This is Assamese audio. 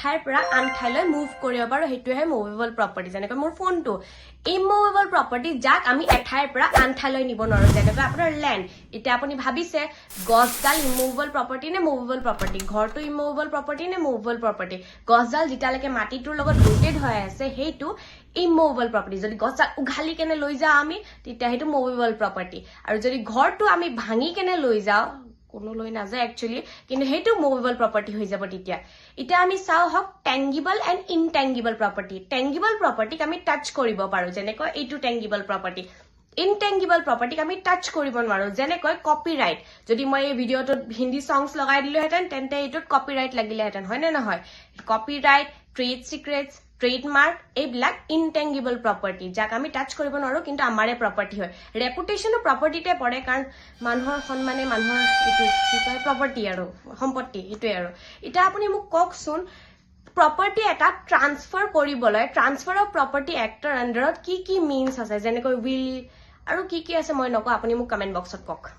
এঠাইৰ পৰা আন ঠাইলৈ মুভ কৰিব পাৰো হেতুহে মুভেবল প্ৰপাৰ্টি যেনেকৈ মোৰ ফোনটো ইমুভেবল প্ৰপাৰ্টি যাক আমি এঠাইৰ পৰা আন ঠাইলৈ নিব নোৱাৰো যেনেকৈ আপোনাৰ ল্যান্ড এতিয়া আপুনি ভাবিছে গছডাল ইমুভেবল প্ৰপাৰ্টি নে মুভেবল প্ৰপাৰ্টি ঘৰটো ইমুভেবল প্ৰপাৰ্টি নে মুভেবল প্ৰপাৰ্টি গছডাল যেতিয়ালৈকে মাটিটোৰ লগত ৰুটেড হৈ আছে সেইটো ইমুভেবল প্ৰপাৰ্টি যদি গছডাল উঘালি কেনে লৈ যাওঁ আমি তেতিয়া সেইটো মুভেবল প্ৰপাৰ্টি আৰু যদি ঘৰটো আমি ভাঙি কেনে লৈ যাওঁ কোনো লৈ নাযায় একচুয়ালি কিন্তু হেতু মুভেবল প্ৰপাৰ্টি হৈ যাব তেতিয়া এটা আমি চাও হক টেংগিবল এন্ড ইনটেংগিবল প্ৰপাৰ্টি টেংগিবল প্ৰপাৰ্টিক আমি টাচ কৰিব পাৰো যেনেকৈ এইটো টেংগিবল প্ৰপাৰ্টি ইনটেংগিবল প্ৰপাৰ্টিক আমি টাচ কৰিব নোৱাৰো যেনেকৈ কপিৰাইট যদি মই এই ভিডিওটো হিন্দী সংস লগাই দিলো হেতেন তেন্তে এইটোত কপিৰাইট লাগিলে হেতেন হয় নে নহয় কপিৰাইট ট্ৰেড সিক্ৰেটস ট্ৰেডমাৰ্ক এইবিলাক ইনটেংগিবল প্ৰপাৰ্টি যাক আমি টাচ কৰিব নোৱাৰো কিন্তু আমাৰে প্ৰপাৰ্টি হয় ৰেপুটেশনো প্ৰপাৰ্টিতে পৰে কাৰণ মানুহৰ সন্মানে মানুহৰ এইটো কি কয় প্ৰপাৰ্টি আৰু সম্পত্তি হেতুৱে আৰু এটা আপুনি মোক কওকচোন প্ৰপাৰ্টি এটা ট্ৰান্সফাৰ কৰিবলৈ ট্ৰান্সফাৰ অফ প্ৰপাৰ্টি এক্টৰ আন্ডাৰত কি কি মিন্স আছে যেনেকৈ উইল আৰু কি আছে মই নকওঁ আপুনি মোক কমেন্ট বক্সত কওক